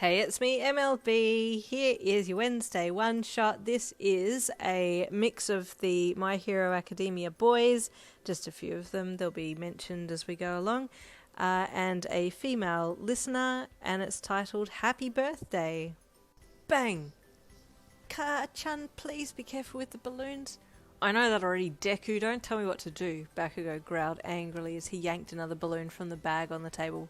Hey, it's me, MLB. Here is your Wednesday one shot. This is a mix of the My Hero Academia boys, just a few of them, they'll be mentioned as we go along, and a female listener, and it's titled Happy Birthday. Bang! Ka-chan, please be careful with the balloons. I know that already, Deku, don't tell me what to do, Bakugou growled angrily as he yanked another balloon from the bag on the table.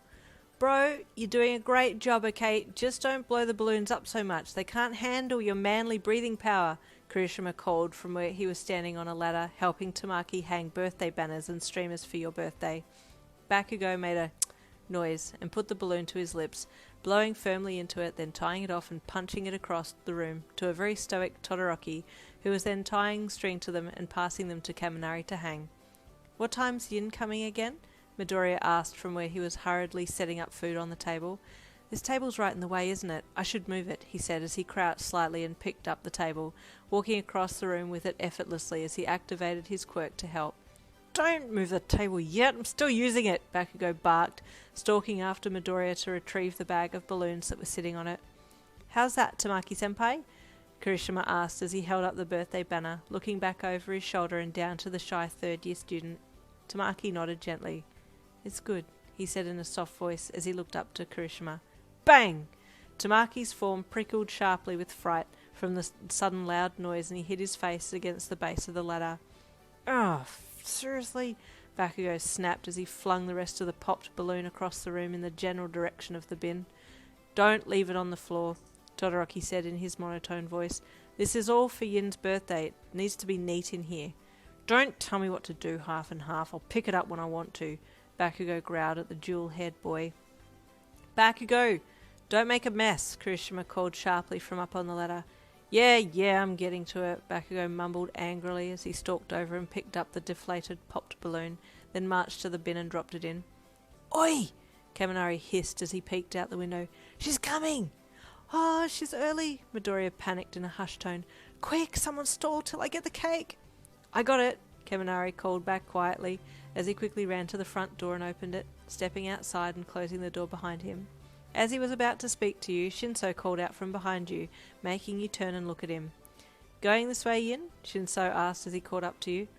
Bro, you're doing a great job, okay? Just don't blow the balloons up so much. They can't handle your manly breathing power, Kirishima called from where he was standing on a ladder, helping Tamaki hang birthday banners and streamers for your birthday. Bakugou made a noise and put the balloon to his lips, blowing firmly into it, then tying it off and punching it across the room to a very stoic Todoroki, who was then tying string to them and passing them to Kaminari to hang. What time's Yin coming again? Midoriya asked from where he was hurriedly setting up food on the table. This table's right in the way, isn't it? I should move it, he said as he crouched slightly and picked up the table, walking across the room with it effortlessly as he activated his quirk to help. Don't move the table yet, I'm still using it, Bakugou barked, stalking after Midoriya to retrieve the bag of balloons that was sitting on it. How's that, Tamaki-senpai? Kirishima asked as he held up the birthday banner, looking back over his shoulder and down to the shy third-year student. Tamaki nodded gently. It's good, he said in a soft voice as he looked up to Kirishima. Bang! Tamaki's form prickled sharply with fright from the sudden loud noise and he hit his face against the base of the ladder. Oh, seriously? Bakugou snapped as he flung the rest of the popped balloon across the room in the general direction of the bin. Don't leave it on the floor, Todoroki said in his monotone voice. This is all for Yin's birthday. It needs to be neat in here. Don't tell me what to do half and half. I'll pick it up when I want to, Bakugou growled at the jewel-haired boy. Bakugou, don't make a mess, Kirishima called sharply from up on the ladder. Yeah, I'm getting to it, Bakugou mumbled angrily as he stalked over and picked up the deflated, popped balloon, then marched to the bin and dropped it in. Oi! Kaminari hissed as he peeked out the window. She's coming! Oh, she's early, Midoriya panicked in a hushed tone. Quick, someone stall till I get the cake! I got it, Kaminari called back quietly as he quickly ran to the front door and opened it, stepping outside and closing the door behind him. As he was about to speak to you, Shinsou called out from behind you, making you turn and look at him. Going this way, Yin? Shinsou asked as he caught up to you.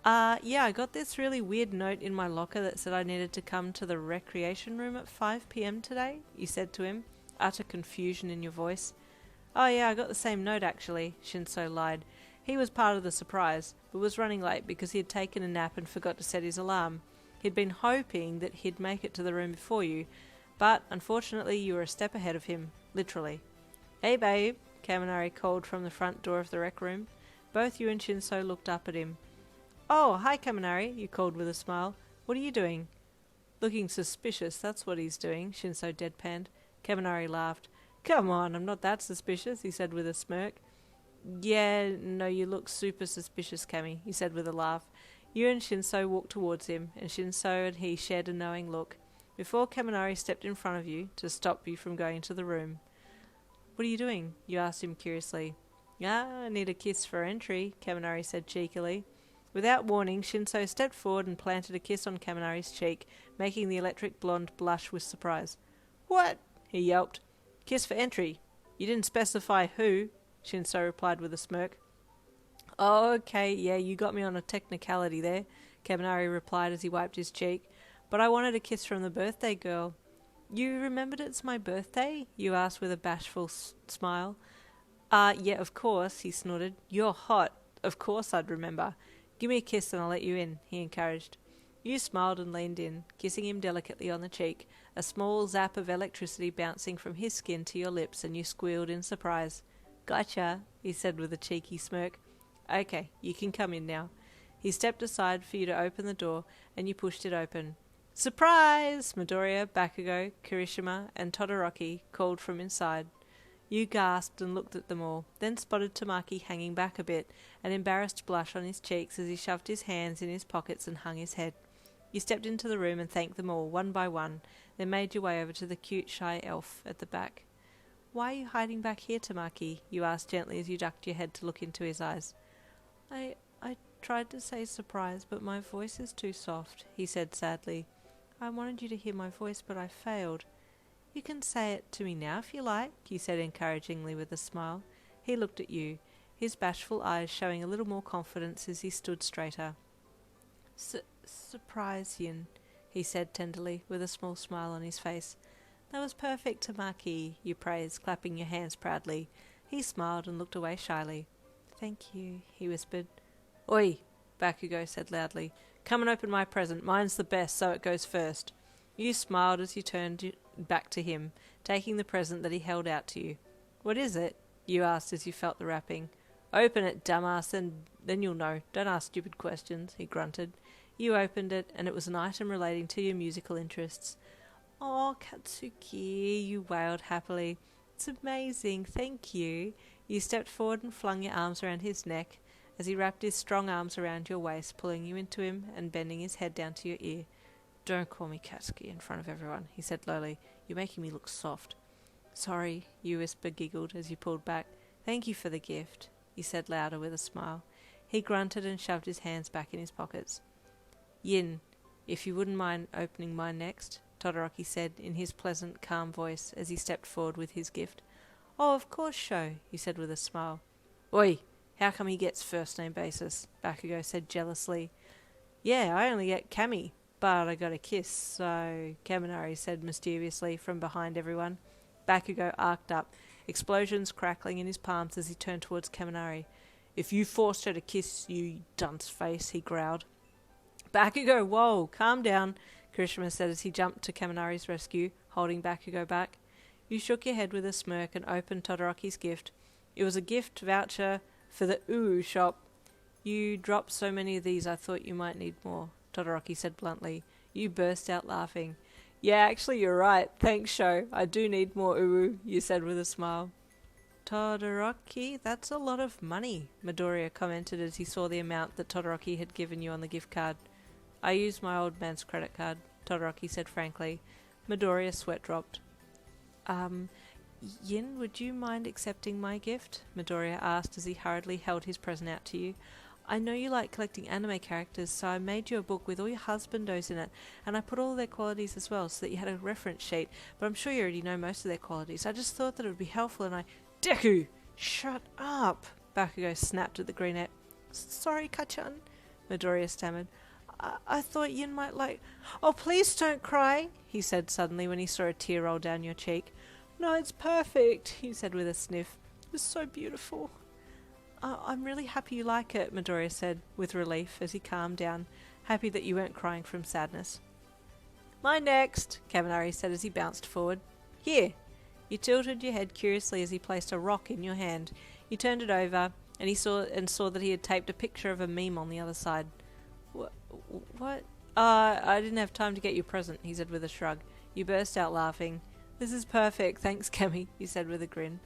Yeah, I got this really weird note in my locker that said I needed to come to the recreation room at 5 p.m. today, you said to him, utter confusion in your voice. Oh yeah, I got the same note actually, Shinsou lied. He was part of the surprise, but was running late because he had taken a nap and forgot to set his alarm. He'd been hoping that he'd make it to the room before you, but unfortunately you were a step ahead of him, literally. Hey babe, Kaminari called from the front door of the rec room. Both you and Shinsou looked up at him. Oh, hi Kaminari, you called with a smile. What are you doing? Looking suspicious, that's what he's doing, Shinsou deadpanned. Kaminari laughed. Come on, I'm not that suspicious, he said with a smirk. Yeah, no, you look super suspicious, Kami, he said with a laugh. You and Shinsou walked towards him, and Shinsou and he shared a knowing look, before Kaminari stepped in front of you to stop you from going to the room. What are you doing? You asked him curiously. I need a kiss for entry, Kaminari said cheekily. Without warning, Shinsou stepped forward and planted a kiss on Kaminari's cheek, making the electric blonde blush with surprise. What? He yelped. Kiss for entry. You didn't specify who, Shinsou replied with a smirk. Oh, okay, yeah, you got me on a technicality there, Kaminari replied as he wiped his cheek. But I wanted a kiss from the birthday girl. You remembered it's my birthday? You asked with a bashful smile. Yeah, of course, he snorted. You're hot. Of course I'd remember. Give me a kiss and I'll let you in, he encouraged. You smiled and leaned in, kissing him delicately on the cheek, a small zap of electricity bouncing from his skin to your lips, and you squealed in surprise. Gotcha, he said with a cheeky smirk. Okay, you can come in now. He stepped aside for you to open the door, and you pushed it open. Surprise! Midoriya, Bakugou, Kirishima, and Todoroki called from inside. You gasped and looked at them all, then spotted Tamaki hanging back a bit, an embarrassed blush on his cheeks as he shoved his hands in his pockets and hung his head. You stepped into the room and thanked them all, one by one, then made your way over to the cute, shy elf at the back. Why are you hiding back here, Tamaki? You asked gently as you ducked your head to look into his eyes. I tried to say surprise, but my voice is too soft, he said sadly. I wanted you to hear my voice, but I failed. You can say it to me now if you like, you said encouragingly with a smile. He looked at you, his bashful eyes showing a little more confidence as he stood straighter. Surprise, Yin, he said tenderly, with a small smile on his face. That was perfect, Tamaki, you praised, clapping your hands proudly. He smiled and looked away shyly. Thank you, he whispered. Oi, Bakugou said loudly. Come and open my present. Mine's the best, so it goes first. You smiled as you turned back to him, taking the present that he held out to you. What is it? You asked as you felt the wrapping. Open it, dumbass, and then you'll know. Don't ask stupid questions, he grunted. You opened it, and it was an item relating to your musical interests. Oh, Katsuki, you wailed happily. It's amazing, thank you. You stepped forward and flung your arms around his neck as he wrapped his strong arms around your waist, pulling you into him and bending his head down to your ear. Don't call me Katsuki in front of everyone, he said lowly. You're making me look soft. Sorry, you whispered, giggled as you pulled back. Thank you for the gift, he said louder with a smile. He grunted and shoved his hands back in his pockets. Yin, if you wouldn't mind opening mine next, Todoroki said in his pleasant, calm voice as he stepped forward with his gift. Oh, of course, Sho, he said with a smile. Oi, how come he gets first name basis? Bakugou said jealously. Yeah, I only get Kami, but I got a kiss, so Kaminari said mysteriously from behind everyone. Bakugou arced up, explosions crackling in his palms as he turned towards Kaminari. If you forced her to kiss, you dunce face, he growled. Bakugou, whoa, calm down, Kirishima said as he jumped to Kaminari's rescue, holding Bakugou back. You shook your head with a smirk and opened Todoroki's gift. It was a gift voucher for the Uwu shop. You dropped so many of these I thought you might need more, Todoroki said bluntly. You burst out laughing. Yeah, actually you're right. Thanks, Sho. I do need more Uwu, you said with a smile. Todoroki, that's a lot of money, Midoriya commented as he saw the amount that Todoroki had given you on the gift card. I used my old man's credit card, Todoroki said frankly. Midoriya's sweat dropped. Yin, would you mind accepting my gift? Midoriya asked as he hurriedly held his present out to you. I know you like collecting anime characters, so I made you a book with all your husbandos in it, and I put all their qualities as well so that you had a reference sheet, but I'm sure you already know most of their qualities. I just thought that it would be helpful, and I... Deku! Shut up! Bakugou snapped at the greenette. Sorry, Kachan, Midoriya stammered. I thought Yin might like... Oh, please don't cry, he said suddenly when he saw a tear roll down your cheek. No, it's perfect, he said with a sniff. It's so beautiful. I'm really happy you like it, Midoriya said with relief as he calmed down, happy that you weren't crying from sadness. Mine next, Kaminari said as he bounced forward. Here. You tilted your head curiously as he placed a rock in your hand. You turned it over and he saw that he had taped a picture of a meme on the other side. What? I didn't have time to get you a present, he said with a shrug. You burst out laughing. This is perfect, thanks, Kami, he said with a grin.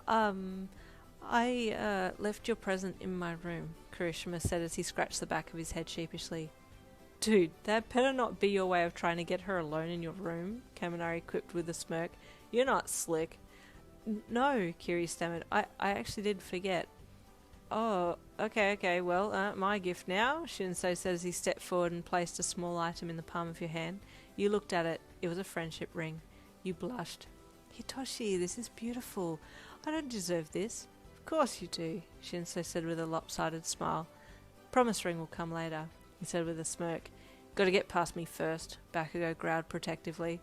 I left your present in my room, Kirishima said as he scratched the back of his head sheepishly. Dude, that better not be your way of trying to get her alone in your room, Kaminari quipped with a smirk. You're not slick. No, Kiri stammered. I actually did forget. Oh, okay, well, my gift now, Shinsou said as he stepped forward and placed a small item in the palm of your hand. You looked at it. It was a friendship ring. You blushed. Hitoshi, this is beautiful. I don't deserve this. Of course you do, Shinsou said with a lopsided smile. Promise ring will come later, he said with a smirk. Gotta get past me first, Bakugou growled protectively.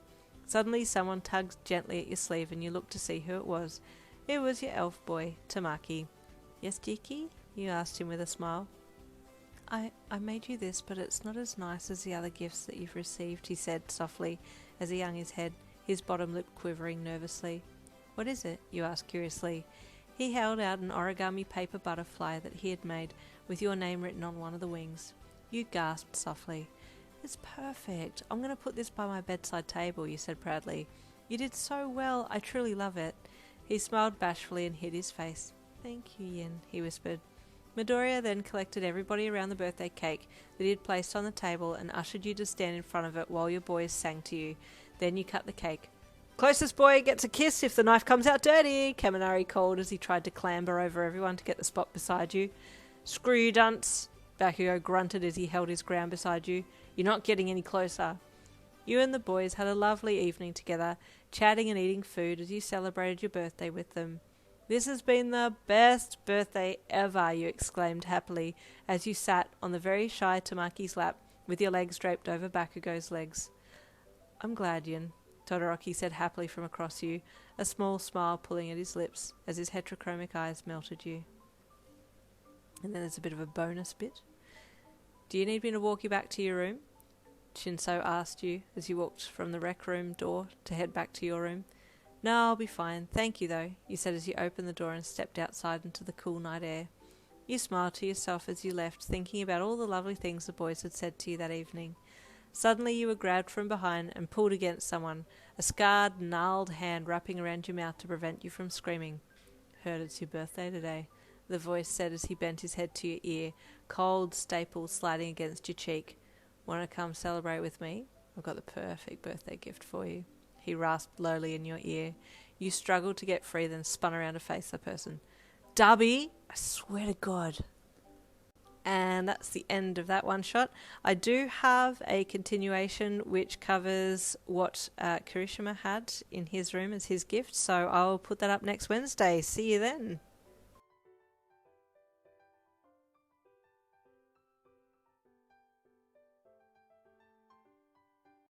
Suddenly someone tugged gently at your sleeve and you looked to see who it was. It was your elf boy, Tamaki. Yes, Jiki? You asked him with a smile. I made you this, but it's not as nice as the other gifts that you've received, he said softly as he hung his head, his bottom lip quivering nervously. What is it? You asked curiously. He held out an origami paper butterfly that he had made, with your name written on one of the wings. You gasped softly. It's perfect. I'm going to put this by my bedside table, you said proudly. You did so well. I truly love it. He smiled bashfully and hid his face. Thank you, Yin, he whispered. Midoriya then collected everybody around the birthday cake that he had placed on the table and ushered you to stand in front of it while your boys sang to you. Then you cut the cake. Closest boy gets a kiss if the knife comes out dirty, Kaminari called as he tried to clamber over everyone to get the spot beside you. Screw you, dunce, Bakugou grunted as he held his ground beside you. You're not getting any closer. You and the boys had a lovely evening together, chatting and eating food as you celebrated your birthday with them. "This has been the best birthday ever," you exclaimed happily as you sat on the very shy Tamaki's lap with your legs draped over Bakugou's legs. "I'm glad, Yin," Todoroki said happily from across you, a small smile pulling at his lips as his heterochromic eyes melted you. And then there's a bit of a bonus bit. "Do you need me to walk you back to your room?" Shinsou asked you as you walked from the rec room door to head back to your room. "No, I'll be fine. Thank you, though," you said as you opened the door and stepped outside into the cool night air. You smiled to yourself as you left, thinking about all the lovely things the boys had said to you that evening. Suddenly you were grabbed from behind and pulled against someone, a scarred, gnarled hand wrapping around your mouth to prevent you from screaming. "Heard it's your birthday today," the voice said as he bent his head to your ear, cold staples sliding against your cheek. "Want to come celebrate with me? I've got the perfect birthday gift for you," he rasped lowly in your ear. You struggled to get free, then spun around to face the person. "Dabi, I swear to God." And that's the end of that one shot. I do have a continuation which covers what Kirishima had in his room as his gift, so I'll put that up next Wednesday. See you then.